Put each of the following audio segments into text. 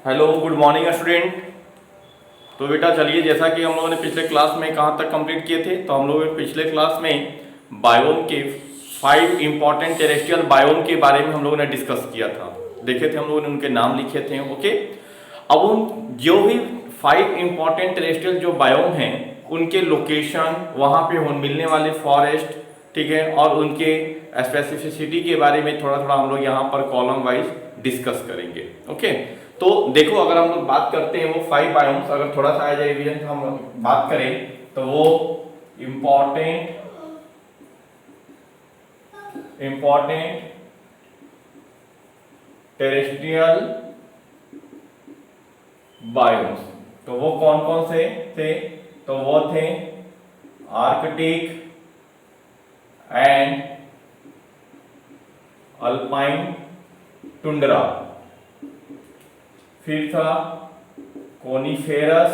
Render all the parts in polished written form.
Hello, good morning student. तो बेटा चलिए, जैसा कि हम लोगों ने पिछले क्लास में कहाँ तक कंप्लीट किए थे, तो हम लोगों ने पिछले क्लास में बायोम के 5 इंपॉर्टेंट टेरेस्ट्रियल बायोम के बारे में हम लोगों ने डिस्कस किया था। देखे थे हम लोगों ने, उनके नाम लिखे थे। ओके, अब उन जो भी 5 इंपॉर्टेंट टेरेस्ट्रियल जो बायोम हैं उनके लोकेशन, वहाँ पे मिलने वाले फॉरेस्ट, ठीक है, और उनके स्पेसिफिसिटी के बारे में थोड़ा थोड़ा हम लोग यहाँ पर कॉलम वाइज डिस्कस करेंगे। ओके, तो देखो, अगर हम लोग बात करते हैं वो 5 बायोम्स, अगर थोड़ा सा एज रिवीजन हम लोग बात करें तो वो इंपॉर्टेंट टेरेस्ट्रियल बायोम्स, तो वो कौन कौन से थे? तो वो थे आर्कटिक एंड अल्पाइन टुंड्रा, फिर था कोनिफेरस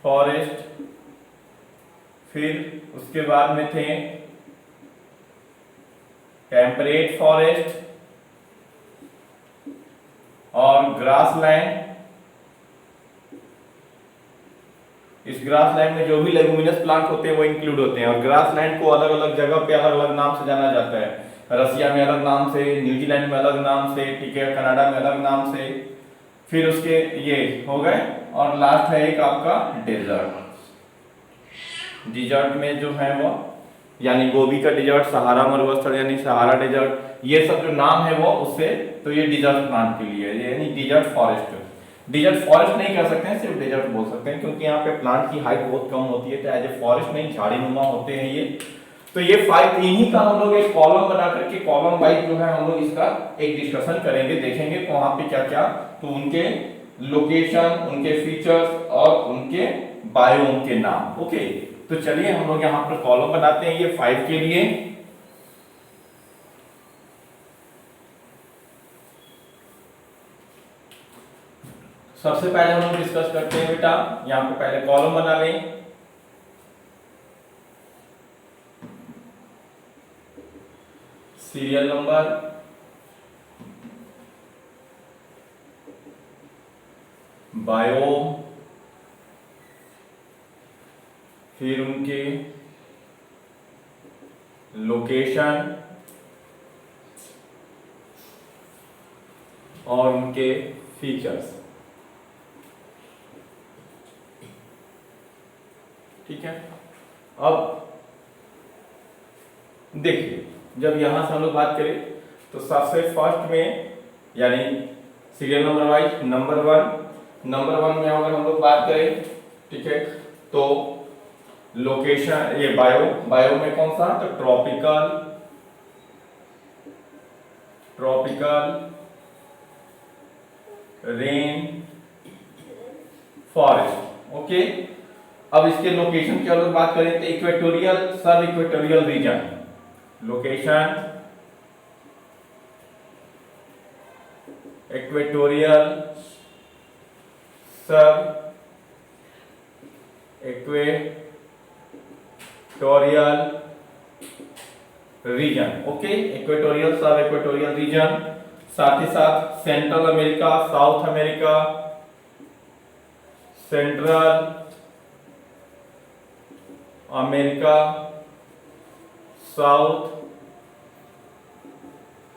फॉरेस्ट, फिर उसके बाद में थे टेम्परेट फॉरेस्ट और ग्रासलैंड। इस ग्रासलैंड में जो भी लेगुमिनस प्लांट होते हैं वो इंक्लूड होते हैं, और ग्रासलैंड को अलग अलग जगह पे अलग अलग नाम से जाना जाता है। रसिया में अलग नाम से, न्यूजीलैंड में अलग नाम से, ठीक है, कनाडा में अलग नाम से, फिर उसके ये हो गए, और लास्ट है एक आपका डेजर्ट। डिजर्ट में जो है वो यानी गोबी का डिजर्ट, सहारा मरुस्थल यानी सहारा डेजर्ट, ये सब जो नाम है वो उससे, तो ये डिजर्ट प्लांट के लिए यानी डिजर्ट फॉरेस्ट। डिजर्ट फॉरेस्ट नहीं कह सकते हैं, सिर्फ डेजर्ट बोल सकते हैं, क्योंकि यहाँ पे प्लांट की हाइट बहुत कम होती है, तो एज ए फॉरेस्ट नहीं, झाड़ी नुमा होते हैं ये। तो ये 5 इन्हीं का हम लोग एक कॉलम बना करके कॉलम वाइज जो है हम लोग इसका एक डिस्कशन करेंगे, देखेंगे तो वहां पे क्या क्या, तो उनके लोकेशन, उनके फीचर्स और उनके बायोम के नाम। ओके, तो चलिए हम लोग यहाँ पर कॉलम बनाते हैं ये 5 के लिए। सबसे पहले हम लोग डिस्कस करते हैं बेटा, यहाँ पे पहले कॉलम बना लें। सीरियल नंबर, बायोम, फिर उनके लोकेशन और उनके फीचर्स। ठीक है, अब देखिए, जब यहां से हम लोग बात करें तो सबसे फर्स्ट में यानी सीरियल नंबर वाइज नंबर 1 में अगर हम लोग बात करें, ठीक है, तो लोकेशन ये बायो में कौन सा, तो ट्रॉपिकल रेन फॉरेस्ट। ओके, अब इसके लोकेशन की अगर बात करें तो इक्वेटोरियल, सब इक्वेटोरियल रीजन, लोकेशन इक्वेटोरियल, सब इक्वेटोरियल रीजन। ओके, इक्वेटोरियल, सब इक्वेटोरियल रीजन, साथ ही साथ central America, south America, central America, south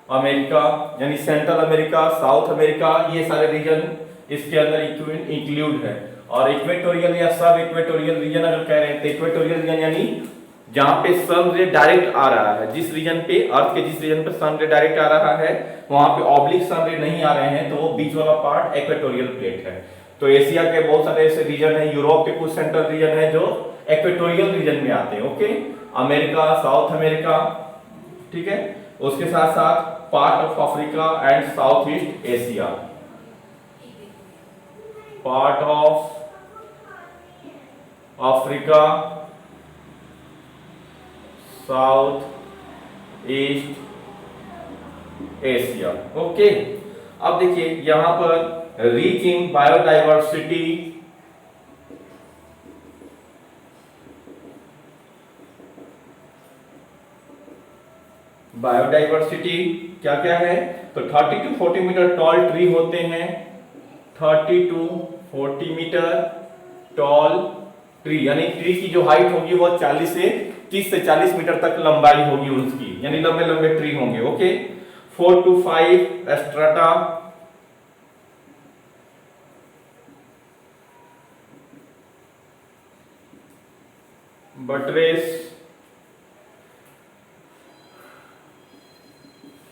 America, यानी सेंट्रल अमेरिका, साउथ अमेरिका, ये सारे रीजन इसके अंदर इंक्लूड है। और इक्वेटोरियल या सब इक्वेटोरियल रीजन अगर कह रहे हैं तो इक्वेटोरियल रीजन यानी जहां पे सन रे डायरेक्ट आ रहा है, जिस रीजन पे, अर्थ के जिस रीजन पे सन रे डायरेक्ट आ रहा है वहां पे ऑब्लिक सन रे नहीं आ रहे हैं, तो वो बीच वाला पार्ट इक्वेटोरियल प्लेट है। तो एशिया के बहुत सारे ऐसे रीजन है, यूरोप के कुछ सेंट्रल रीजन है जो इक्वेटोरियल रीजन में आते हैं। ओके, अमेरिका, साउथ अमेरिका, ठीक है, उसके साथ साथ part of Africa and south east Asia, part of Africa, south east Asia. Okay, अब देखिए यहां पर रिच इन बायोडाइवर्सिटी, बायोडाइवर्सिटी क्या क्या है, तो 30 टू 40 मीटर टॉल ट्री होते हैं, 30 टू 40 मीटर टॉल ट्री, यानी ट्री की जो हाइट होगी वो 30 से 40 मीटर तक लंबाई होगी उसकी, यानी लंबे लंबे ट्री होंगे। Okay, 4 to 5 strata,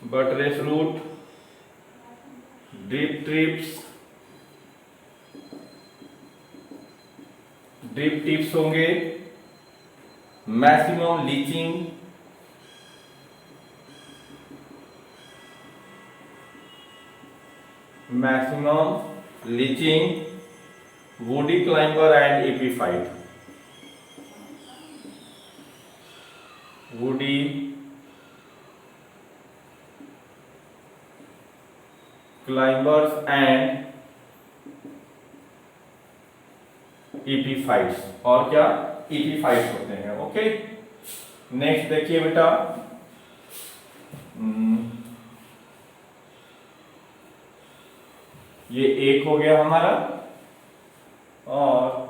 buttress root, drip tips होंगे, maximum leaching, woody climber and epiphyte, woody climbers and epiphytes, और क्या एपीफाइट्स होते हैं। ओके, नेक्स्ट देखिए बेटा, ये एक हो गया हमारा, और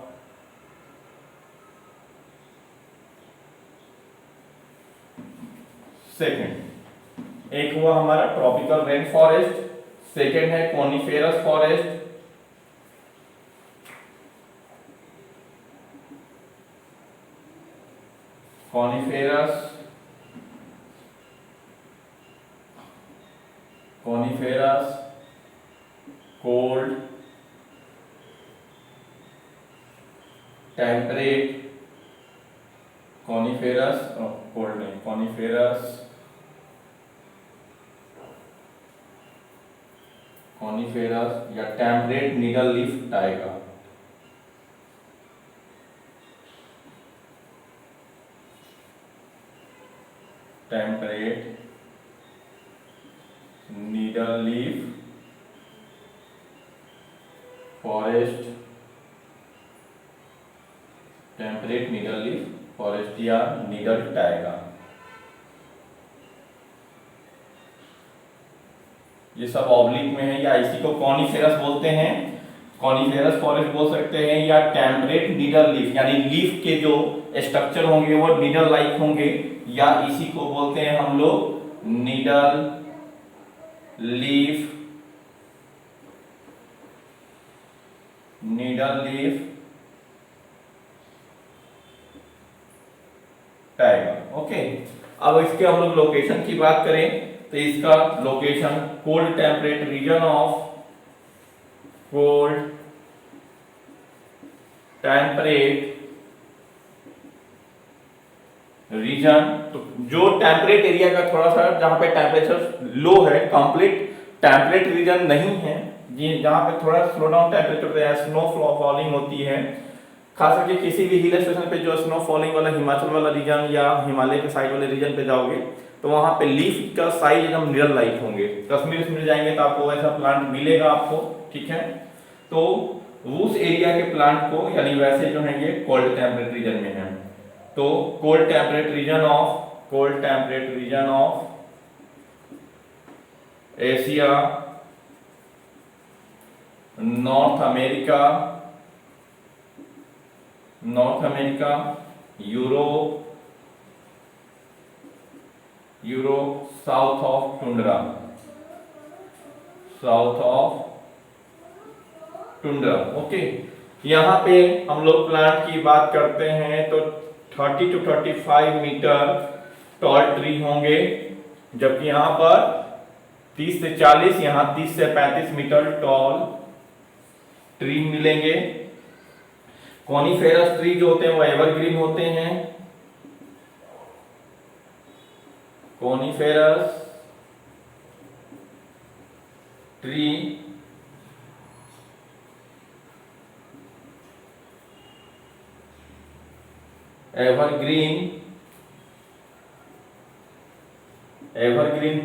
सेकंड एक हुआ हमारा ट्रॉपिकल रेन फॉरेस्ट, सेकंड है coniferous forest, coniferous cold temperate, coniferous cold नहीं, कॉनिफेरस या temperate needle leaf Tyga, temperate needle leaf forest, temperate needle leaf forest या नीडल टाइगा, ये सब ऑब्लिक में है, या इसी को कॉनिफेरस बोलते हैं, कॉनिफेरस फॉरेस्ट बोल सकते हैं, या टेम्परेट नीडल लीफ, यानी लीफ के जो स्ट्रक्चर होंगे वो नीडल लाइक होंगे, या इसी को बोलते हैं हम लोग नीडल लीफ टाइगर। ओके, अब इसके हम लोग लोकेशन की बात करें तो इसका location cold temperate region of cold temperate region, तो जो टेम्परेट एरिया का थोड़ा सा जहां पे टेम्परेचर लो है, कंप्लीट टेम्परेट रीजन नहीं है, जहां पे थोड़ा स्लो डाउन टेम्परेचर है, स्नो फॉलिंग होती है, खास करके किसी भी हिल स्टेशन पे जो स्नो फॉलिंग वाला हिमाचल वाला रीजन या हिमालय के साइड वाले रीजन पे जाओगे तो वहां पे लीफ का साइज एकदम नीडल लाइक होंगे। कश्मीर में जाएंगे तो आपको वैसा प्लांट मिलेगा आपको, ठीक है। तो उस एरिया के प्लांट को, यानी वैसे जो है ये कोल्ड टेम्परेट रीजन में है, तो cold temperate region of Asia, north America, Europe, south of tundra, okay. यहाँ पे हम लोग प्लांट की बात करते हैं तो 30 टू 35 मीटर टॉल ट्री होंगे, जबकि यहाँ पर 30 से 40, यहाँ 30 से 35 मीटर टॉल ट्री मिलेंगे। कॉनिफेरस ट्री जो होते हैं वो एवरग्रीन होते हैं, कॉनिफेरस ट्री एवरग्रीन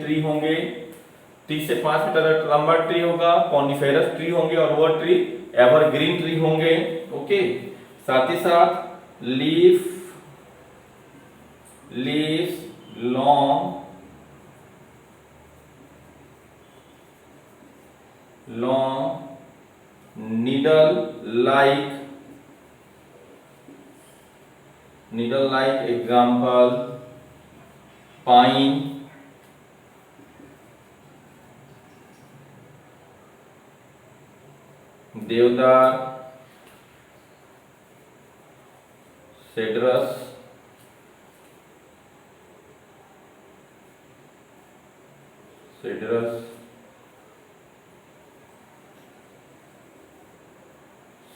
ट्री होंगे, 30 से 5 मीटर तक लंबा ट्री होगा, कॉनिफेरस ट्री होंगे और वो ट्री एवरग्रीन ट्री होंगे, ओके। साथ ही साथ leaf long long needle like example pine, देवदार, cedrus,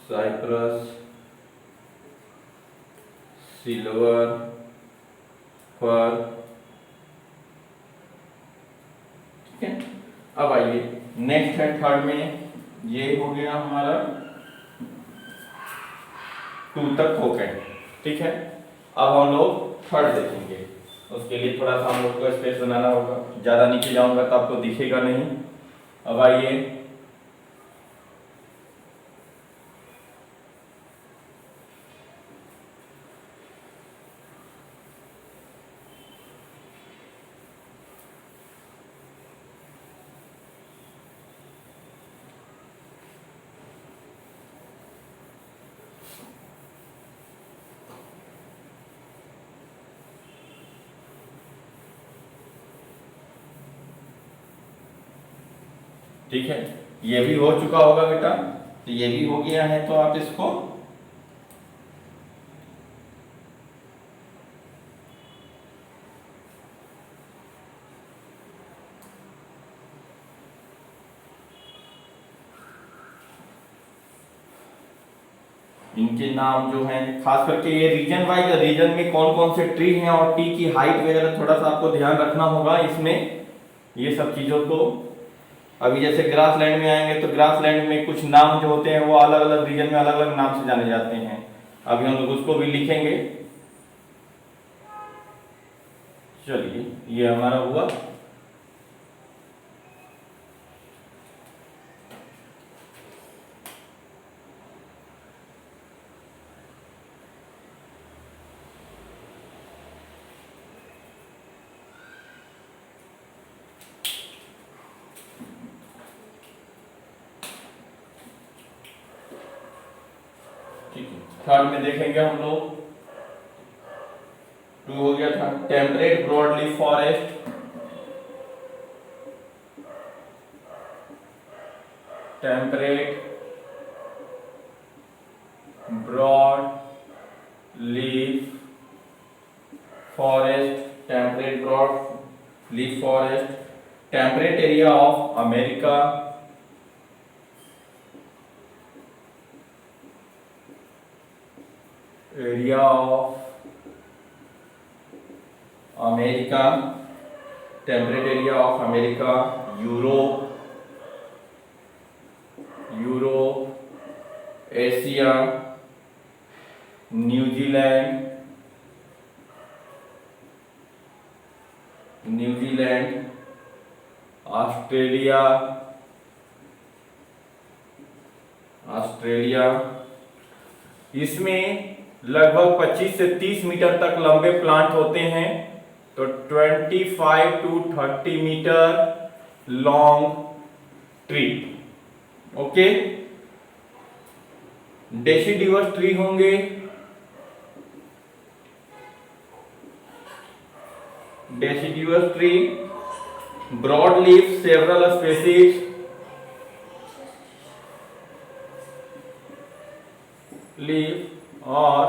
cypress, सिल्वर, फर। ठीक है, अब आइए नेक्स्ट है थर्ड में। ये हो गया हमारा 2 तक हो गए। ठीक है, अब हम लोग थर्ड देखेंगे। उसके लिए थोड़ा सा हम लोग को स्पेस बनाना होगा, ज्यादा नीचे जाऊंगा तो आपको दिखेगा नहीं। अब आइए ठीक है, ये भी हो चुका होगा बेटा, तो ये भी हो गया है, तो आप इसको इनके नाम जो हैं, खास करके ये रीजन वाइज, रीजन में कौन कौन से ट्री हैं और ट्री की हाइट वगैरह थोड़ा सा आपको ध्यान रखना होगा इसमें, ये सब चीजों को। अभी जैसे ग्रास लैंड में आएंगे तो ग्रास लैंड में कुछ नाम जो होते हैं वो अलग अलग रीजन में अलग अलग नाम से जाने जाते हैं। अभी हम लोग उसको भी लिखेंगे। चलिए, ये हमारा हुआ। थर्ड में देखेंगे हम लोग, 2 हो गया था। Temperate broadleaf forest, temperate broad leaf forest, temperate broad leaf forest, temperate area of America, area of America, temperate area of America, Europe, Asia, New Zealand, Australia, इसमें लगभग 25 से 30 मीटर तक लंबे प्लांट होते हैं, तो 25 to 30 metre long tree. Okay, deciduous tree होंगे, deciduous tree, broad leaf several species, leaf और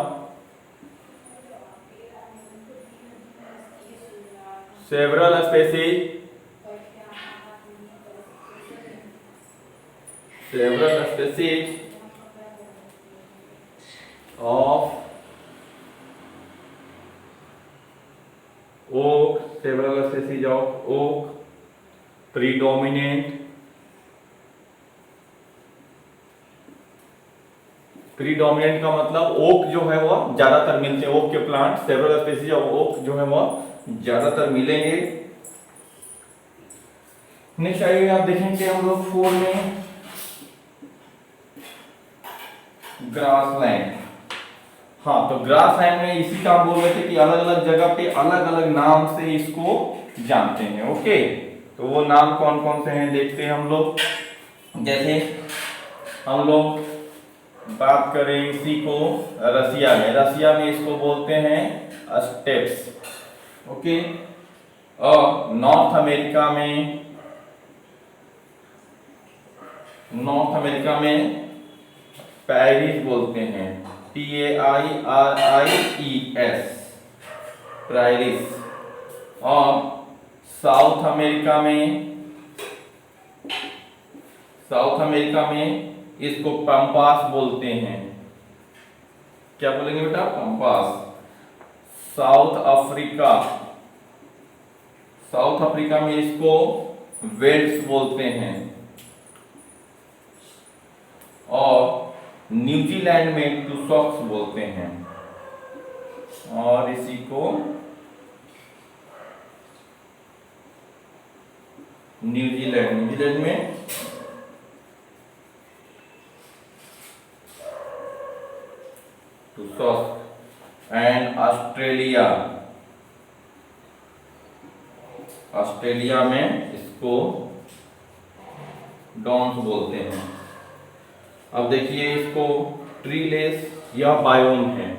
several species of oak, several species of oak, predominant का मतलब ओक जो है वो ज्यादातर मिलते हैं, ओक के plant, several species of oak जो है वो ज्यादातर मिलेंगे। नेक्स्ट आइए आप देखेंगे हम लोग 4 में ग्रासलैंड। हाँ, तो ग्रासलैंड में इसी का हम बोल रहे थे कि अलग अलग जगह पे अलग अलग नाम से इसको जानते हैं। ओके, तो वो नाम कौन कौन से हैं देखते हैं हम लोग। जैसे हम लोग बात करें इसी को रसिया में इसको बोलते हैं स्टेप्स, ओके। और नॉर्थ अमेरिका में पेरिस बोलते हैं, PAIRIES, पेरिस। और साउथ अमेरिका में इसको पंपास बोलते हैं। क्या बोलेंगे बेटा? पंपास। साउथ अफ्रीका में इसको वेल्स बोलते हैं। और न्यूजीलैंड में टुसॉक्स बोलते हैं। और इसी को न्यूजीलैंड में टुसॉक्स। एंड ऑस्ट्रेलिया में इसको डॉन्स बोलते हैं। अब देखिए इसको ट्रीलेस या बायोम है।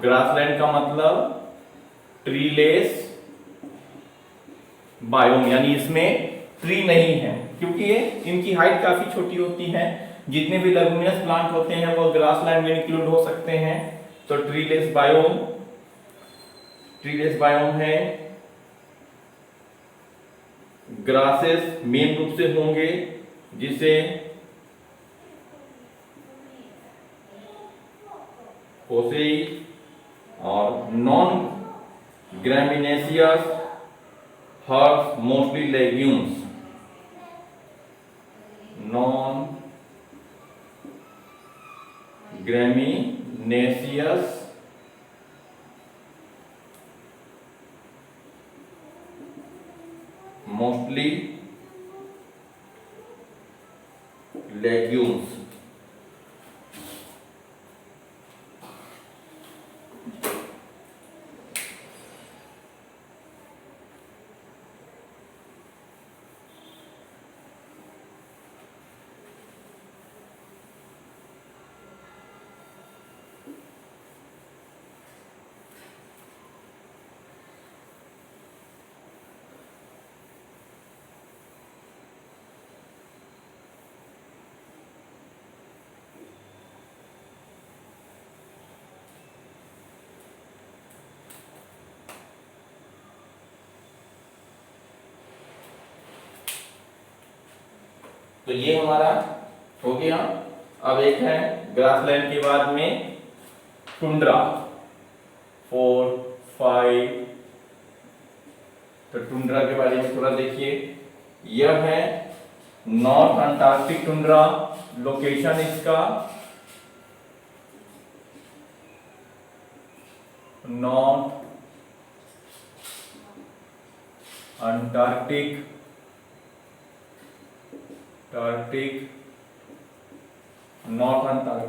ग्रासलैंड का मतलब ट्रीलेस बायोम, यानी इसमें ट्री नहीं है, क्योंकि ये इनकी हाइट काफी छोटी होती है। जितने भी लेगुमिनस प्लांट होते हैं वो ग्रासलैंड में इंक्लूड हो सकते हैं। तो ट्रीलेस बायोम है। ग्रासेस मेन रूप से होंगे, जिसे पोसेई और non gramineous herbs, mostly legumes. Non gramineous mostly legumes. तो ये हमारा हो गया। अब एक है ग्रासलैंड के बाद में टुंड्रा, 4, 5। तो टुंड्रा के बारे में थोड़ा देखिए। यह है नॉर्थ अंटार्कटिक टुंड्रा। लोकेशन इसका नॉर्थ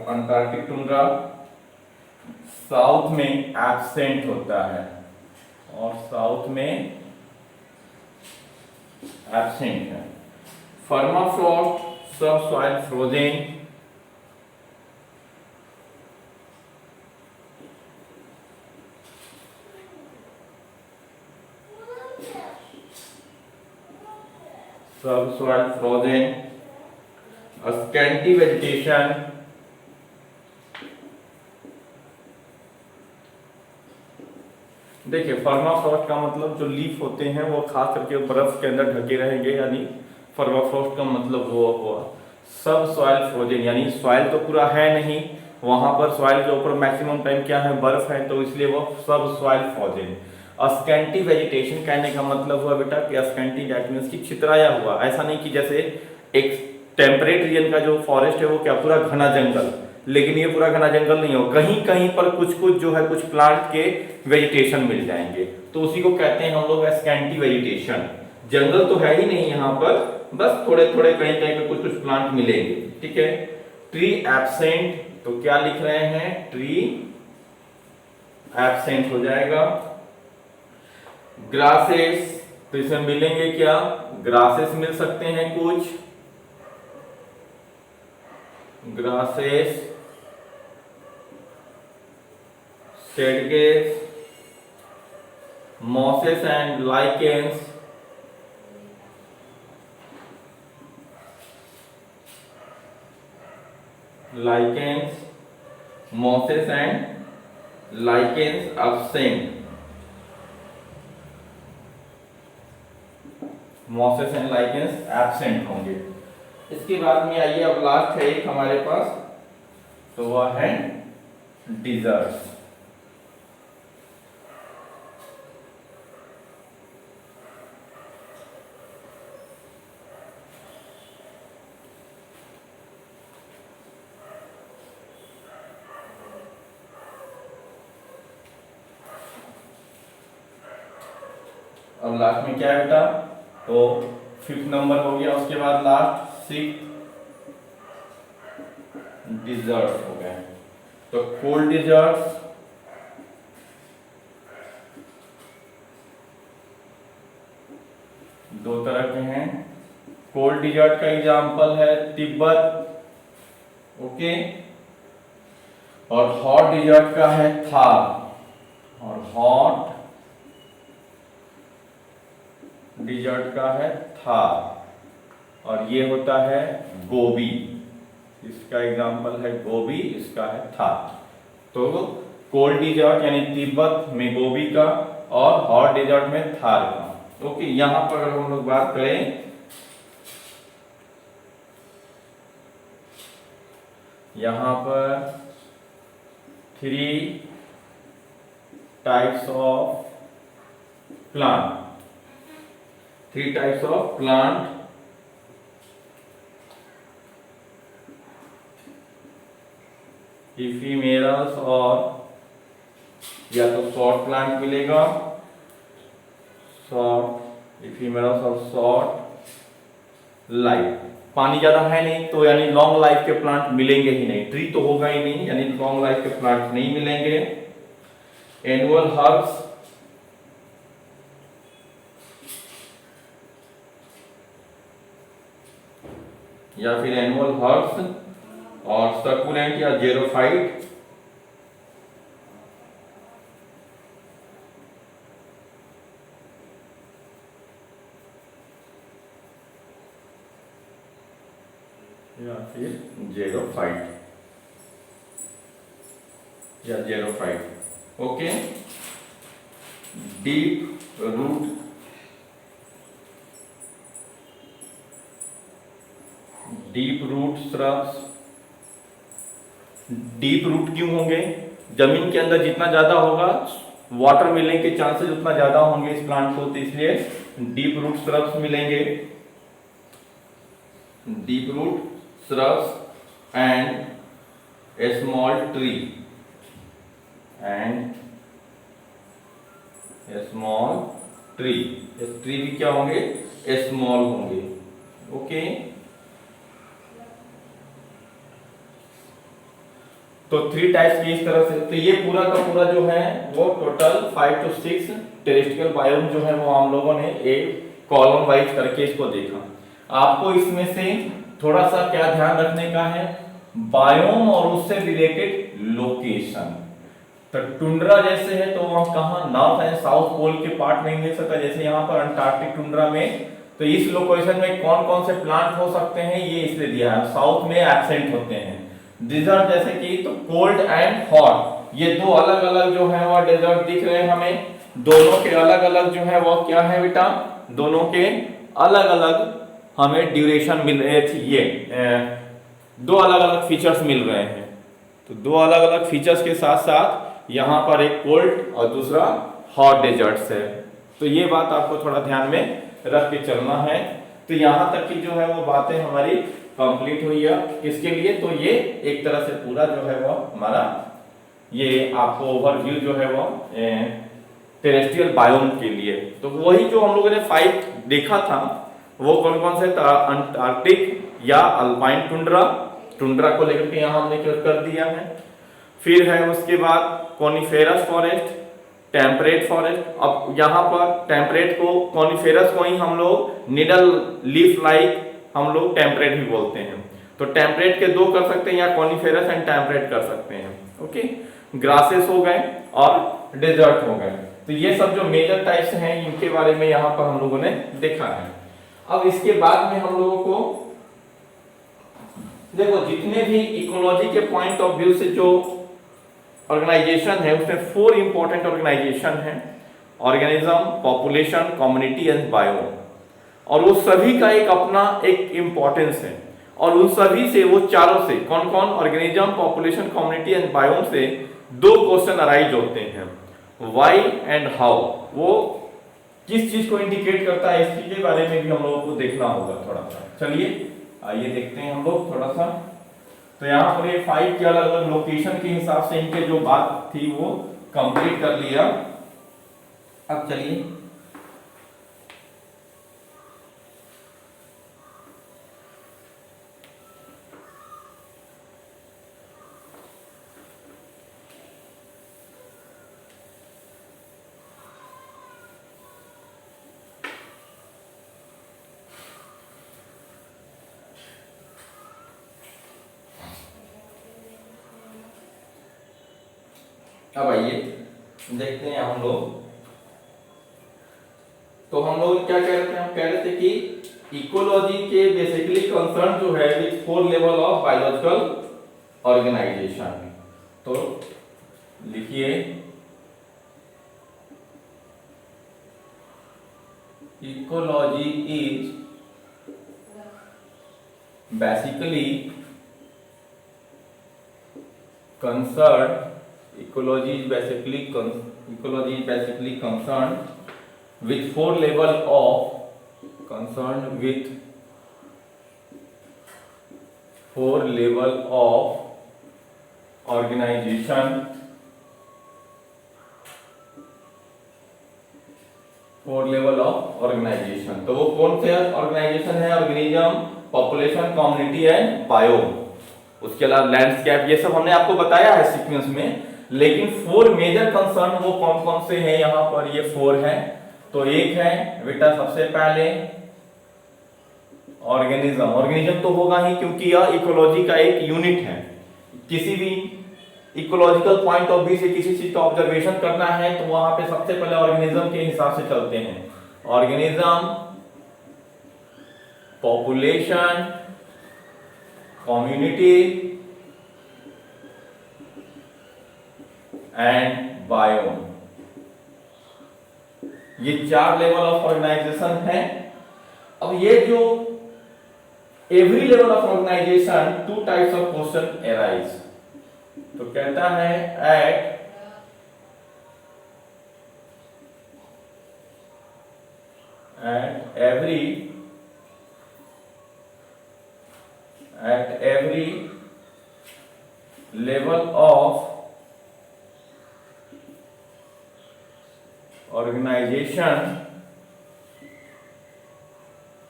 अंटार्कटिक टुंड्रा साउथ में एब्सेंट होता है, और साउथ में एब्सेंट है। परमाफ्रॉस्ट सब सॉइल फ्रोजन। सब सॉइल फ्रोजन। Scanty vegetation. देखिए परमाफ्रॉस्ट का मतलब जो लीफ होते हैं वो खास करके बर्फ के अंदर ढके रहेंगे, यानी परमाफ्रॉस्ट का मतलब वो हुआ। सब सॉइल फ्रोजन, यानी सॉइल तो पूरा है नहीं, वहां पर सॉइल के ऊपर मैक्सिमम टाइम क्या है? बर्फ है, तो इसलिए वो सब सॉइल फ्रोजन। स्कैंटी वेजिटेशन कहने का मतलब हुआ बेटा कि स्कैंटी दैट मींस कि छितराया हुआ। ऐसा नहीं कि जैसे एक टेम्परेट रीजन का जो फॉरेस्ट है वो क्या पूरा घना जंगल, लेकिन ये पूरा घना जंगल नहीं हो, कहीं कहीं पर कुछ कुछ जो है कुछ प्लांट के वेजिटेशन मिल जाएंगे, तो उसी को कहते हैं हम लोग स्कैंटी वेजिटेशन। जंगल तो है ही नहीं यहाँ पर, बस थोड़े थोड़े कहीं कहीं पे कुछ कुछ प्लांट मिलेंगे, ठीक है। ट्री एब्सेंट, तो क्या लिख रहे हैं? ट्री एब्सेंट हो जाएगा। ग्रासेस, तो इसमें मिलेंगे क्या? ग्रासेस मिल सकते हैं कुछ, grasses, sedges, mosses and lichens, mosses and lichens absent. Mosses and lichens absent होंगे। इसके बाद में आइए अब लास्ट है एक हमारे पास, तो वह है डिजर्ट्स। अब लास्ट में क्या है बेटा, तो 5th नंबर हो गया। उसके बाद लास्ट 6th डिजर्ट्स हो गए। तो कोल्ड डिजर्ट्स, दो तरह के हैं। कोल्ड डिजर्ट का एग्जांपल है तिब्बत, ओके, और हॉट डिजर्ट का है थार। और हॉट डिजर्ट का है थार, और ये होता है गोबी। इसका एग्जांपल है गोबी, इसका है थार। तो कोल्ड डिजर्ट यानी तिब्बत में गोबी का, और हॉट डिजर्ट में थार का। ओके, यहां पर अगर हम लोग बात करें, यहां पर 3 types of plant, 3 types of plant ephemerals, और या तो शॉर्ट प्लांट मिलेगा, शॉर्ट इफीमेरल्स और शॉर्ट लाइफ। पानी ज्यादा है नहीं तो यानी लॉन्ग लाइफ के प्लांट मिलेंगे ही नहीं, ट्री तो होगा ही नहीं, यानी लॉन्ग लाइफ के प्लांट नहीं मिलेंगे। एनुअल हर्ब्स, या फिर एनुअल हर्ब्स और सर्कुलेंट या जेरोफाइट, या फिर xerophyte, okay. Deep root, shrubs. Deep root क्यों होंगे? जमीन के अंदर जितना ज्यादा होगा वाटर मिलने के चांसेस उतना ज्यादा होंगे इस प्लांट को, तो इसलिए डीप रूट श्रब्स मिलेंगे। Deep root shrubs and a small tree, tree भी क्या होंगे? स्मॉल होंगे, ओके। तो 3 टाइप्स की इस तरह से, तो ये पूरा का पूरा जो है वो टोटल 5 to 6 टेरेस्ट्रियल बायोम जो है वो हम लोगों ने एक कॉलम वाइज करके इसको देखा। आपको इसमें से थोड़ा सा क्या ध्यान रखने का है, बायोम और उससे रिलेटेड लोकेशन। तो टुंड्रा जैसे है तो वहां कहां, नॉर्थ एंड साउथ पोल के पार्ट में मिल सकता है, जैसे यहाँ पर अंटार्कटिक टुंड्रा में। तो इस लोकेशन में कौन कौन से प्लांट हो सकते हैं ये इसलिए दिया है, साउथ में एब्सेंट होते हैं। डिजर्ट जैसे कि तो कोल्ड एंड हॉट, ये दो अलग अलग जो है वो डिजर्ट दिख रहे हैं हमें। दोनों के अलग अलग जो है वो क्या है बेटा, दोनों के अलग अलग हमें ड्यूरेशन मिल रहे थे, ये दो अलग अलग फीचर्स मिल रहे हैं। तो दो अलग अलग फीचर्स के साथ साथ यहाँ पर एक कोल्ड और दूसरा हॉट डेजर्ट्स है। तो ये बात आपको थोड़ा ध्यान में रख के चलना है। तो यहाँ तक की जो है वो बातें हमारी कंप्लीट हुई है। किसके लिए? तो ये एक तरह से पूरा जो है वो हमारा ये आपको ओवरव्यू जो है वो टेरेस्ट्रियल बायोम के लिए। तो वही जो हम लोगों ने 5 देखा था वो कौन कौन से, अंटार्कटिक या अल्पाइन टुंड्रा को लेकर के यहाँ हमने कर दिया है। फिर है उसके बाद कॉनिफेरस फॉरेस्ट, टेम्परेट फॉरेस्ट। अब यहाँ पर टेम्परेट को, कॉनिफेरस को ही हम लोग निडल लीफ लाइक हम लोग टेम्परेट भी बोलते हैं। तो टेम्परेट के दो कर सकते हैं या कॉनिफेरस एंड टेम्परेट कर सकते हैं। ओके, ग्रासेस हो गए और डेजर्ट हो गए। तो ये सब जो मेजर टाइप्स हैं इनके बारे में यहाँ पर हम लोगों ने देखा है। अब इसके बाद में हम लोगों को देखो जितने भी इकोलॉजी के पॉइंट ऑफ व्यू से जो ऑर्गेनाइजेशन है उसमें 4 इंपॉर्टेंट ऑर्गेनाइजेशन है, organism, population, community and biome. और वो सभी का एक अपना एक इंपॉर्टेंस है और उन सभी से वो चारों से कौन कौन, organism, population, community and biome से 2 क्वेश्चन अराइज होते हैं, व्हाई एंड हाउ। वो किस चीज को इंडिकेट करता है इसके के बारे में भी हम लोगों को देखना होगा थोड़ा सा। चलिए आइए देखते हैं हम लोग थोड़ा सा। तो यहाँ पर ये 5 के अलग अलग लोकेशन के हिसाब से इनके जो बात थी वो कंप्लीट कर लिया। अब चलिए अब आइए देखते हैं हम लोग। तो हम लोग क्या कह रहे थे, हम कह रहे थे कि इकोलॉजी के बेसिकली कंसर्न जो है with 4 level of biological organization. तो लिखिए ecology is basically concerned ecology is basically concerned with 4 level of organization, 4 level of organization। तो वो कौन से ऑर्गेनाइजेशन है, organism, population, community and biome. उसके अलावा लैंडस्केप, ये सब हमने आपको बताया है सीक्वेंस में। लेकिन 4 मेजर कंसर्न वो कौन कौन से हैं, यहां पर ये 4 हैं। तो एक है बेटा सबसे पहले ऑर्गेनिज्म तो होगा ही क्योंकि यह इकोलॉजी का एक यूनिट है। किसी भी इकोलॉजिकल पॉइंट ऑफ व्यू से किसी चीज का ऑब्जर्वेशन करना है तो वहां पे सबसे पहले ऑर्गेनिज्म के हिसाब से चलते हैं। Organism, population, community and biome, ये 4 लेवल ऑफ ऑर्गेनाइजेशन है। अब ये जो every level of organization 2 types of question arise. तो कहता है at every level of organization,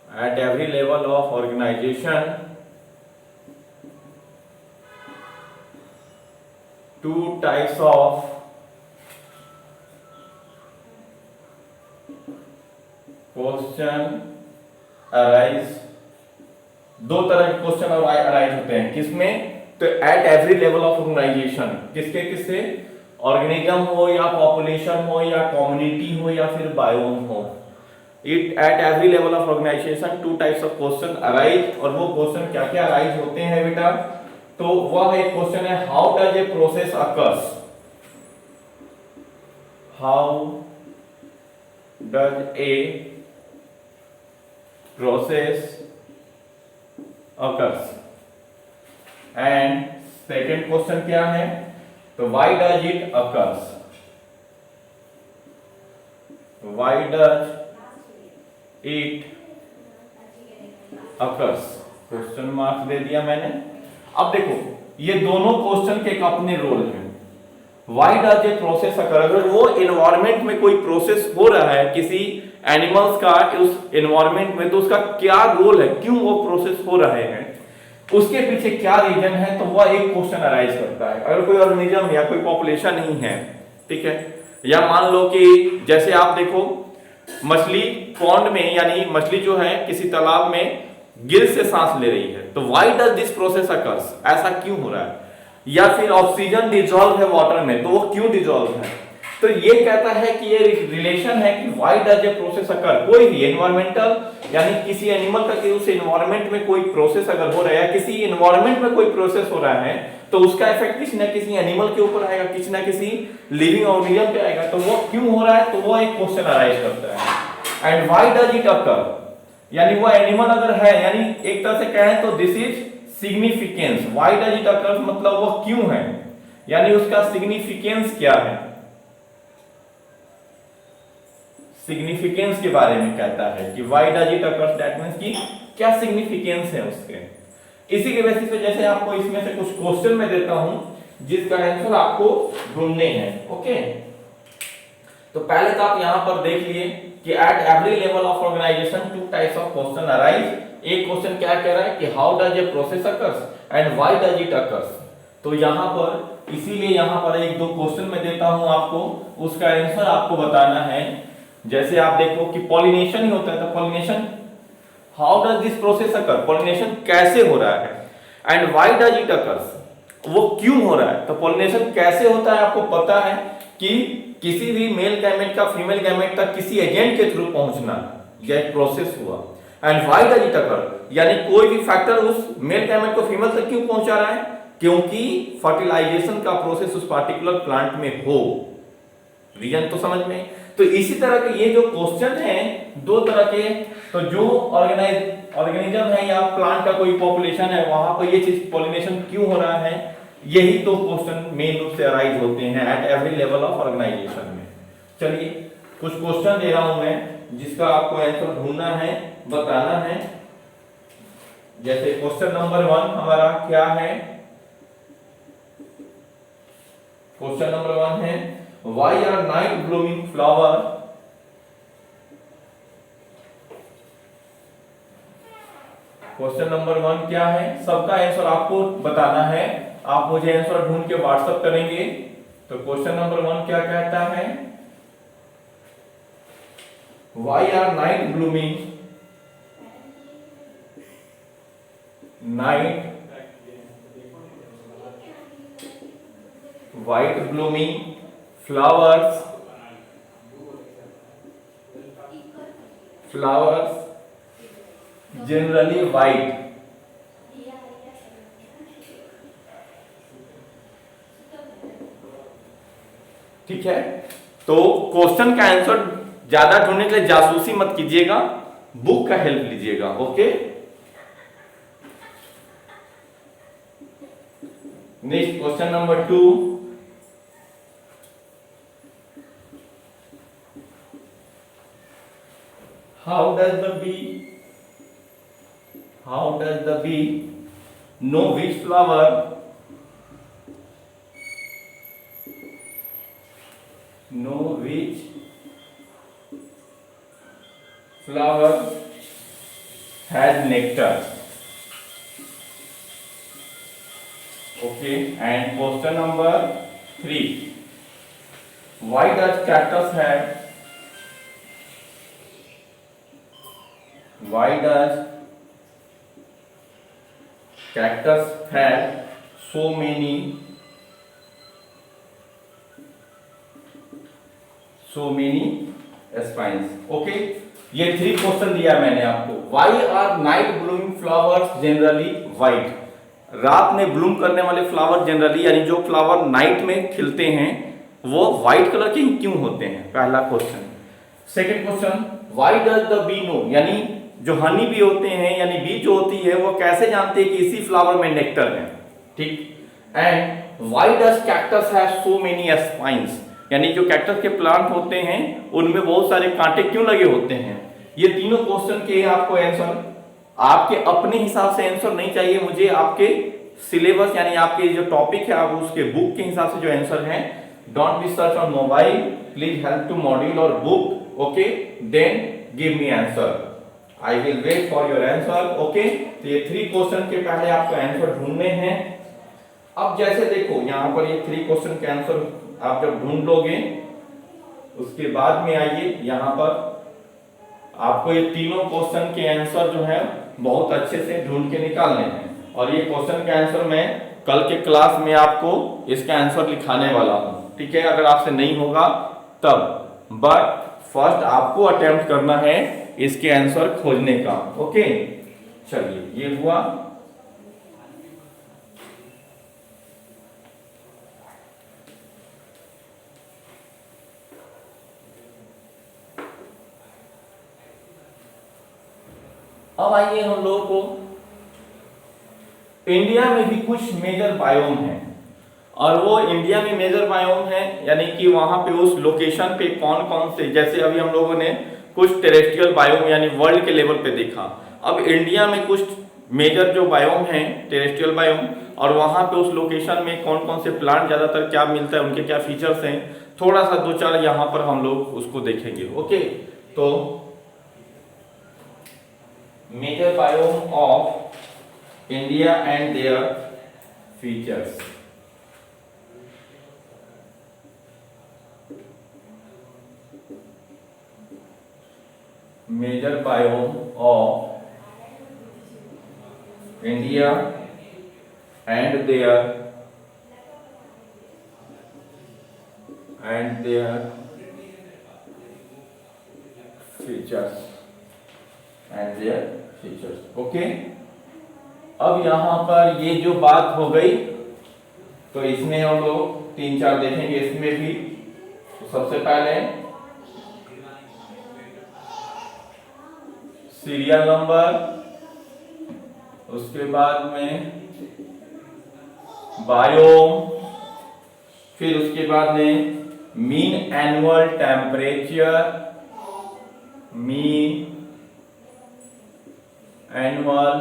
at every level of organization 2 types of question arise. 2 तरह के क्वेश्चन अराइज होते हैं किसमें, तो at every level of organization, किसके किससे, ऑर्गेनिज्म हो या पॉपुलेशन हो या कम्युनिटी हो या फिर बायोम हो। It at every level of organization 2 types of question arise. और वो क्वेश्चन क्या क्या अराइज होते हैं बेटा, तो वह एक क्वेश्चन है how does a process occurs, how does a process occurs। And second question क्या है, तो why does it occurs, why does it occurs, question mark दे दिया मैंने। अब देखो ये दोनों क्वेश्चन के अपने रोल हैं। Why does a process occur, अगर वो एनवायरमेंट में कोई प्रोसेस हो रहा है किसी एनिमल्स का उस एनवायरमेंट में, तो उसका क्या रोल है, क्यों वो प्रोसेस हो रहे हैं, उसके पीछे क्या रीजन है, तो वह एक क्वेश्चन अराइज करता है। अगर कोई ऑर्गेनिज्म या कोई पॉपुलेशन नहीं है, ठीक है, या मान लो कि जैसे आप देखो मछली पॉन्ड में, यानी मछली जो है किसी तालाब में गिल से सांस ले रही है। तो why does this process occurs, ऐसा क्यों हो रहा है? या फिर ऑक्सीजन डिजॉल्व है वाटर में, तो वो क्यों डिजॉल्व है? तो ये कहता है कि ये रिलेशन है कि व्हाई डज ए प्रोसेस अकर, कोई भी एनवायरमेंटल यानी किसी एनिमल का कि उस एनवायरमेंट में कोई प्रोसेस अगर हो रहा है या किसी एनवायरमेंट में कोई प्रोसेस हो रहा है तो उसका इफेक्ट किसी न किसी एनिमल के ऊपर आएगा, किसी न किसी लिविंग ऑर्गेनिज्म पे आएगा। तो वो क्यों हो रहा है, तो वो एक क्वेश्चन अराइज करता है। And why does it occur, यानी वो एनिमल अगर है, यानी एक तरह से कहें तो this is significance. Why does it occur मतलब वो क्यों है, यानी उसका सिग्निफिकेंस क्या है, सिग्निफिकेंस के बारे में कहता है कि why does it occur, that means कि क्या सिग्निफिकेंस है उसके। इसी के बेसिस पे जैसे आपको इसमें से कुछ क्वेश्चन मैं देता हूं जिसका आंसर आपको ढूंढने हैं। ओके, तो पहले तो आप यहां पर देख लिए कि at every level of organization two types of question arise. एक क्वेश्चन क्या कह रहा है कि how does a process occurs and why does it occurs. तो यहां पर इसीलिए यहां पर एक दो क्वेश्चन मैं देता हूं आपको, उसका आंसर आपको बताना है। जैसे आप देखो कि पॉलिनेशन ही होता है, तो pollination how does this process occur, pollination कैसे हो रहा है। And why does it occurs, वो क्यों हो रहा है। तो पॉलिनेशन कैसे होता है आपको पता है कि किसी भी मेल गैमेट का फीमेल गैमेट तक किसी एजेंट के थ्रू पहुंचना, यह प्रोसेस हुआ। And why does it occur, यानी कोई भी फैक्टर उस मेल गैमेट को फीमेल तक क्यों पहुंचा रहा है, क्योंकि फर्टिलाइजेशन का प्रोसेस उस पार्टिकुलर प्लांट में हो। रीजन तो समझ में। तो इसी तरह के ये जो क्वेश्चन हैं दो तरह के, तो जो ऑर्गेनिज्म है या प्लांट का कोई पॉपुलेशन है वहां पर ये चीज पॉलिनेशन क्यों हो रहा है, यही तो क्वेश्चन मेन रूप से अराइज होते हैं at every level of organization में। चलिए कुछ क्वेश्चन दे रहा हूं मैं जिसका आपको आंसर ढूंढना है, बताना है। जैसे क्वेश्चन नंबर 1 हमारा क्या है, क्वेश्चन नंबर 1 है Why are night blooming flower question number 1 क्या है, सबका आंसर आपको बताना है। आप मुझे आंसर ढूंढ के व्हाट्सएप करेंगे। तो क्वेश्चन नंबर 1 क्या कहता है, Why are night blooming white blooming flowers generally white। ठीक है, तो क्वेश्चन का आंसर ज्यादा ढूंढने के लिए जासूसी मत कीजिएगा, बुक का हेल्प लीजिएगा। Okay, next question number 2, how does the bee know which flower has nectar? Okay, and question number 3, why does cactus have so many spines? Okay, ये 3 क्वेश्चन दिया मैंने आपको। Why are night blooming flowers generally white, रात में Bloom करने वाले flower generally यानी जो फ्लावर नाइट में खिलते हैं वो व्हाइट कलर के क्यों होते हैं, पहला question. Second question, why does the bee know, यानी जो हनी बी होते हैं यानी बी जो होती है वो कैसे जानते हैं कि इसी फ्लावर में नेक्टर है। ठीक, and why does cactus have so many spines, यानी जो कैक्टस के प्लांट होते हैं उनमें बहुत सारे कांटे क्यों लगे होते हैं। ये तीनों क्वेश्चन के आपको आंसर आपके अपने हिसाब से आंसर नहीं चाहिए मुझे, आपके सिलेबस यानी आपके जो टॉपिक है आप उसके बुक के हिसाब से जो आंसर है। Don't be search on mobile, please help to module और book. Okay, then give me answer, I will wait for your answer. Okay, तो ये 3 क्वेश्चन के पहले आपको आंसर ढूंढने हैं। अब जैसे देखो यहाँ पर ये 3 क्वेश्चन के आंसर आप जब ढूंढ लोगे उसके बाद में आइए यहाँ पर आपको ये तीनों क्वेश्चन के आंसर जो है बहुत अच्छे से ढूंढ के निकालने हैं। और ये क्वेश्चन का आंसर मैं कल के क्लास में आपको इसका आंसर लिखाने वाला हूँ, ठीक है, अगर आपसे नहीं होगा तब। बट फर्स्ट आपको अटेम्प्ट करना है इसके आंसर खोजने का। ओके, चलिए ये हुआ। अब आइए हम लोगों को इंडिया में भी कुछ मेजर बायोम है, और वो इंडिया में मेजर बायोम है यानी कि वहां पे उस लोकेशन पे कौन कौन से, जैसे अभी हम लोगों ने कुछ टेरेस्ट्रियल बायोम यानी वर्ल्ड के लेवल पे देखा, अब इंडिया में कुछ मेजर जो बायोम हैं टेरेस्ट्रियल बायोम, और वहां पे उस लोकेशन में कौन कौन से प्लांट ज्यादातर क्या मिलता है, उनके क्या फीचर्स हैं, थोड़ा सा दो चार यहाँ पर हम लोग उसको देखेंगे। ओके, तो major biome of India and their features. Major biome of India and their features. Okay. अब यहां पर ये जो बात हो गई, तो इसमें हम लोग तीन चार देखेंगे इसमें भी। तो सबसे पहले सीरियल नंबर, उसके बाद में बायोम, फिर उसके बाद में mean annual temperature, mean annual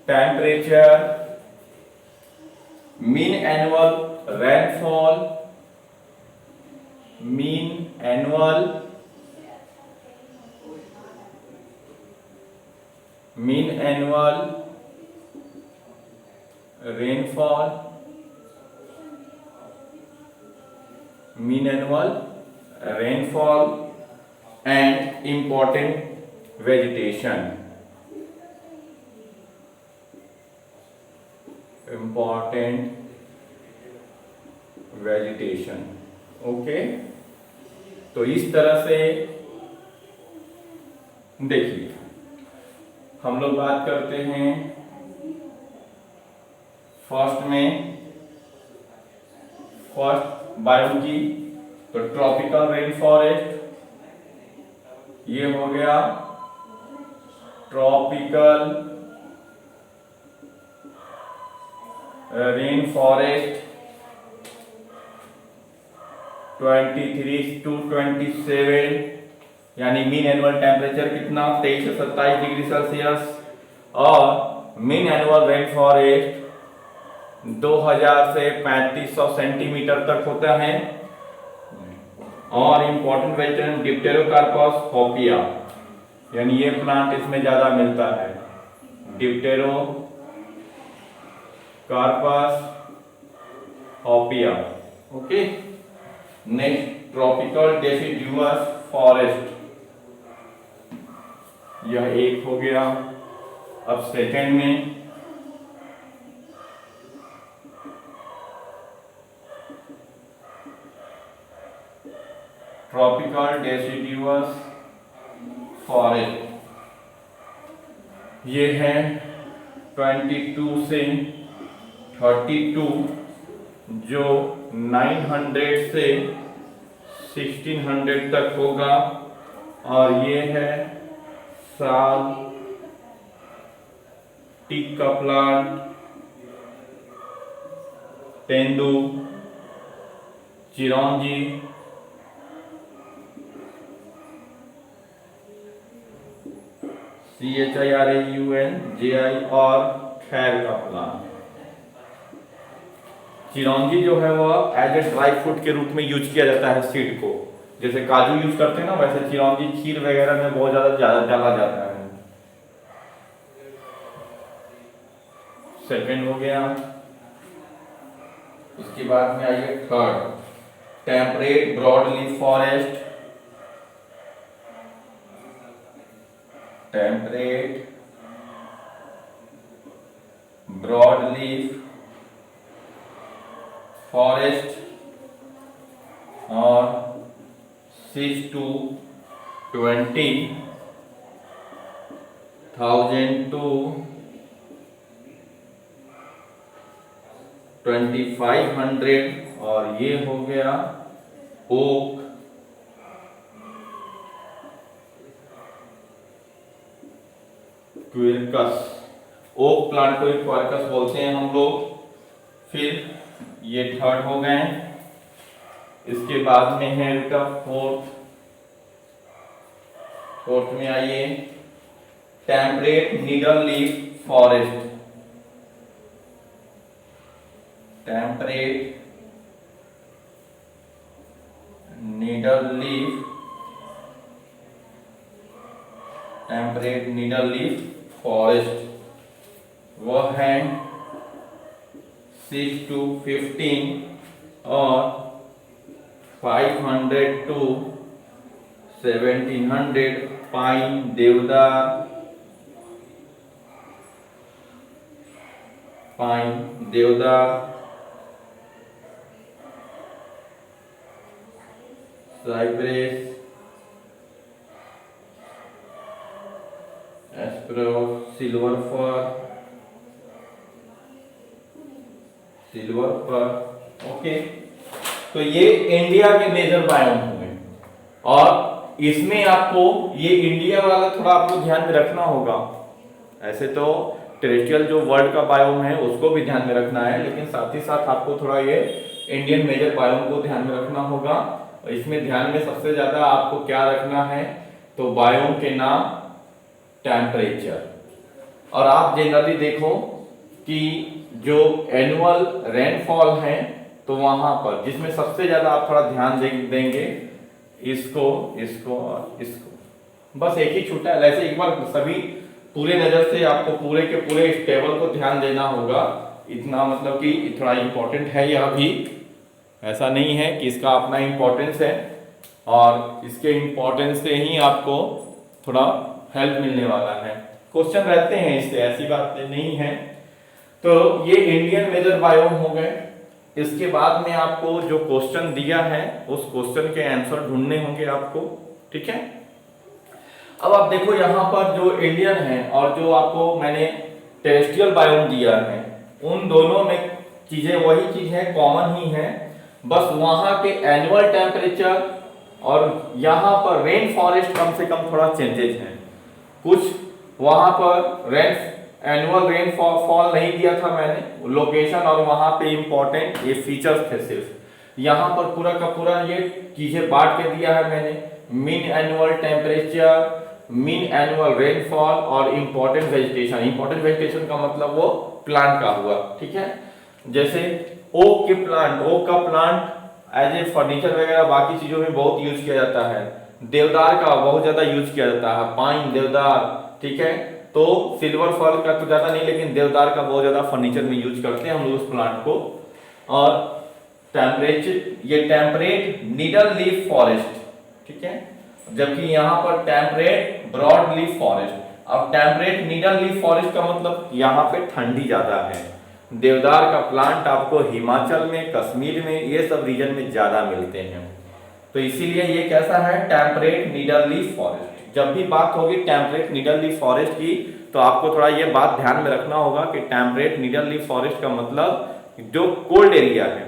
temperature, mean annual rainfall, mean annual rainfall, mean annual rainfall and important vegetation, okay. तो इस तरह से देखिए हम लोग बात करते हैं फर्स्ट बायोम की। तो ट्रॉपिकल रेन फॉरेस्ट, ये हो गया ट्रॉपिकल रेन फॉरेस्ट 23 to 27, यानी मीन एनुअल टेम्परेचर कितना 23 से 27 डिग्री सेल्सियस, और मीन एनुअल रेन फॉरेस्ट 2000 से 3500 सेंटीमीटर तक होता है। और इंपॉर्टेंट वेजिटेशन डिप्टेरोकार्पस होपिया, यानी ये प्लांट इसमें ज्यादा मिलता है, Dipterocarpus Hopea. Okay, next tropical deciduous forest, यह एक हो गया। अब सेकंड में ट्रॉपिकल डेसिडुअस फॉरेस्ट, ये है 22 से 32, जो 900 से 1600 तक होगा। और ये है साल टीक का प्लांट, तेंदू, चिरौंजी, CHIRAUNJI और खैर का प्लांट। चिरौंजी जो है वह एज ए ड्राई फ्रूट के रूप में यूज किया जाता है सीड को, जैसे काजू यूज करते हैं ना, वैसे चिरौंजी खीर वगैरह में बहुत ज्यादा डाला जाता है। सेकंड हो गया। इसके बाद में आइए third, temperate broad leaf forest, temperate broadleaf forest और 6 to 20,000 to 2,500 और ये हो गया ओक क्विरकस। ओक प्लांट को क्विरकस बोलते हैं हम लोग। फिर ये थर्ड हो गए। इसके बाद में है बेटा फोर्थ में आइए temperate needle leaf forest. Temperate needle leaf forest वो है 6 to 15 और 500 to 1700 पाइन देवदार साइप्रेस एस्प्रोस सिल्वर फर। ओके, तो ये इंडिया के मेजर बायोम हुए और इसमें आपको ये इंडिया वाला थोड़ा आपको ध्यान में रखना होगा। ऐसे तो टेरेस्ट्रियल जो वर्ल्ड का बायोम है उसको भी ध्यान में रखना है, लेकिन साथ ही साथ आपको थोड़ा ये इंडियन मेजर बायोम को ध्यान में रखना होगा। और इसमें ध्यान में सबसे ज्यादा आपको क्या रखना है, तो बायोम के नाम, टेम्परेचर। और आप जनरली देखो कि जो एनुअल रेनफॉल है तो वहां पर जिसमें सबसे ज्यादा आप थोड़ा ध्यान देंगे इसको और इसको, बस एक ही छूटा है। ऐसे एक बार सभी पूरे नजर से आपको पूरे के पूरे इस टेबल को ध्यान देना होगा। इतना मतलब कि थोड़ा इंपॉर्टेंट है यह भी, ऐसा नहीं है कि इसका अपना इंपॉर्टेंस है और इसके इंपॉर्टेंस से ही आपको थोड़ा हेल्प मिलने वाला है। क्वेश्चन रहते हैं इससे, ऐसी बात नहीं है। तो ये इंडियन मेजर बायोम हो गए। इसके बाद में आपको जो क्वेश्चन दिया है उस क्वेश्चन के आंसर ढूंढने होंगे आपको, ठीक है। अब आप देखो यहाँ पर जो इंडियन है और जो आपको मैंने टेरेस्ट्रियल बायोम दिया है, उन दोनों में चीजें वही चीज है, कॉमन ही है। बस वहां के एनुअल टेम्परेचर और यहाँ पर रेन फॉरेस्ट कम से कम थोड़ा चेंजेज है। कुछ वहां पर एनुअल रेन फॉल नहीं दिया था मैंने, लोकेशन और वहां पे इंपॉर्टेंट ये फीचर्स थे सिर्फ। यहाँ पर पूरा का पूरा ये चीजें बांट के दिया है मैंने, mean annual temperature, mean annual rainfall और इंपॉर्टेंट वेजिटेशन। इंपॉर्टेंट वेजिटेशन का मतलब वो प्लांट का हुआ, ठीक है। जैसे ओक का प्लांट एज ए फर्नीचर वगैरह बाकी चीजों में बहुत यूज किया जाता है। देवदार का बहुत ज्यादा यूज किया जाता है, पाइन देवदार, ठीक है। तो सिल्वर फर का तो ज्यादा नहीं, लेकिन देवदार का बहुत ज्यादा फर्नीचर में यूज करते हैं हम लोग उस प्लांट को। और ये टेम्परेट नीडल लीफ फॉरेस्ट, ठीक है, जबकि यहाँ पर टेम्परेट ब्रॉड लीफ फॉरेस्ट। अब टेम्परेट नीडल लीफ फॉरेस्ट का मतलब यहाँ पे ठंडी ज्यादा है। देवदार का प्लांट आपको हिमाचल में, कश्मीर में, ये सब रीजन में ज्यादा मिलते हैं, तो इसीलिए ये कैसा है, टेम्परेट नीडल लीफ फॉरेस्ट। जब भी बात होगी टेम्परेट नीडल लीफ फॉरेस्ट की तो आपको थोड़ा ये बात ध्यान में रखना होगा कि टेम्परेट नीडल लीफ फॉरेस्ट का मतलब जो कोल्ड एरिया है,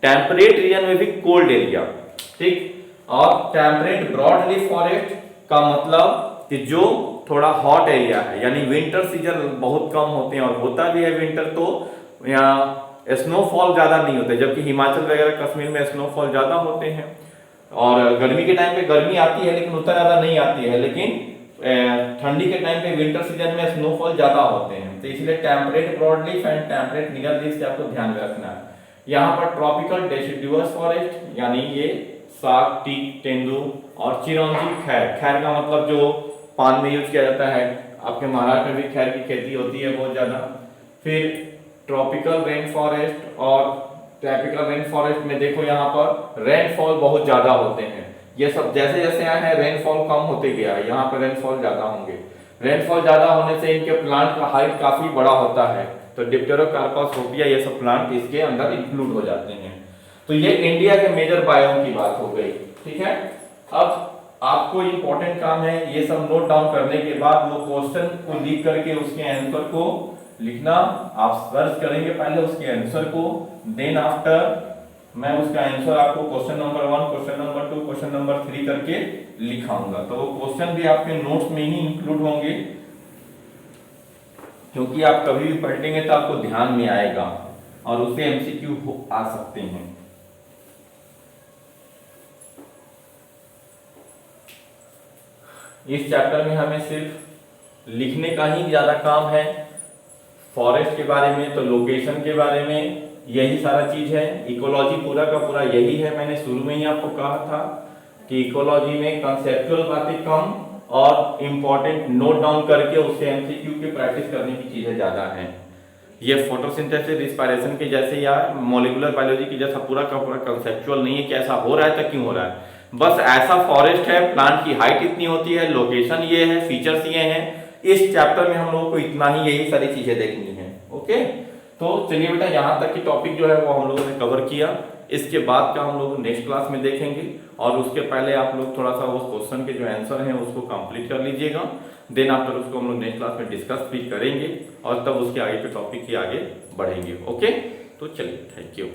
टेम्परेट रीजन में भी कोल्ड एरिया, ठीक। और टेम्परेट ब्रॉड लीफ फॉरेस्ट का मतलब कि जो थोड़ा हॉट एरिया है, यानी विंटर सीजन बहुत कम होते हैं और होता भी है विंटर, तो यहाँ स्नोफॉल ज्यादा नहीं होते, जबकि हिमाचल वगैरह कश्मीर में स्नोफॉल ज्यादा होते हैं। और गर्मी के टाइम पे गर्मी आती है लेकिन उतना ज्यादा नहीं आती है, लेकिन ठंडी के टाइम पे विंटर सीजन में स्नोफॉल ज्यादा होते हैं। तो इसलिए temperate broad leaf and temperate needle leaf से आपको ध्यान में रखना है। यहाँ पर ट्रॉपिकल डेसिडुअस फॉरेस्ट, यानी ये साग, टीक, तेंदू और चिरौंजी खैर का मतलब जो पान में यूज किया जाता है, आपके महाराष्ट्र में भी खैर की खेती होती है बहुत ज्यादा। फिर ट्रॉपिकल रेन फॉरेस्ट, और ट्रॉपिकल रेन फॉरेस्ट में देखो यहाँ पर रेनफॉल बहुत ज्यादा होते हैं। ये सब जैसे जैसे आए हैं रेनफॉल कम होते गया है, यहाँ पर रेनफॉल ज्यादा होंगे। रेनफॉल ज़्यादा होने से इनके प्लांट का हाइट काफ़ी बड़ा होता है, तो डिप्टेरोकार्पस, होपिया, ये सब प्लांट इसके अंदर इंक्लूड हो जाते हैं। तो ये इंडिया के मेजर बायोम की बात हो गई। ठीक है, अब आपको इंपॉर्टेंट काम है ये सब नोट डाउन करने के बाद वो क्वेश्चन को लिख करके उसके आंसर को लिखना। आप सर्च करेंगे पहले उसके आंसर को, देन आफ्टर मैं उसका आंसर आपको question number 1, question number 2, question number 3 करके लिखाऊंगा। तो वो क्वेश्चन भी आपके नोट्स में ही इंक्लूड होंगे, क्योंकि आप कभी भी पढ़ेंगे तो आपको ध्यान में आएगा और उससे एमसीक्यू आ सकते हैं। इस चैप्टर में हमें सिर्फ लिखने का ही ज्यादा काम है। फॉरेस्ट के बारे में, तो लोकेशन के बारे में, यही सारा चीज है। इकोलॉजी पूरा का पूरा यही है। मैंने शुरू में ही आपको कहा था कि इकोलॉजी में कंसेप्चुअल बातें कम और इंपॉर्टेंट नोट डाउन करके उससे एमसीक्यू की प्रैक्टिस करने की चीजें ज्यादा हैं। ये फोटोसिंथेसिस, रिस्पायरेशन के जैसे या मॉलिक्यूलर बायोलॉजी की जैसा पूरा का पूरा कंसेप्चुअल नहीं है कि ऐसा हो रहा है तो क्यों हो रहा है। बस ऐसा फॉरेस्ट है, प्लांट की हाइट इतनी होती है, लोकेशन ये है, फीचर्स ये हैं। इस चैप्टर में हम लोगों को इतना ही, यही सारी चीजें देखनी है। ओके, तो चलिए बेटा, यहाँ तक की टॉपिक जो है वो हम लोगों ने कवर किया। इसके बाद का हम लोग नेक्स्ट क्लास में देखेंगे, और उसके पहले आप लोग थोड़ा सा उस क्वेश्चन के जो आंसर हैं उसको कंप्लीट कर लीजिएगा। देन आफ्टर उसको हम लोग नेक्स्ट क्लास में डिस्कस भी करेंगे और तब उसके आगे के टॉपिक की आगे बढ़ेंगे। ओके, तो चलिए, थैंक यू।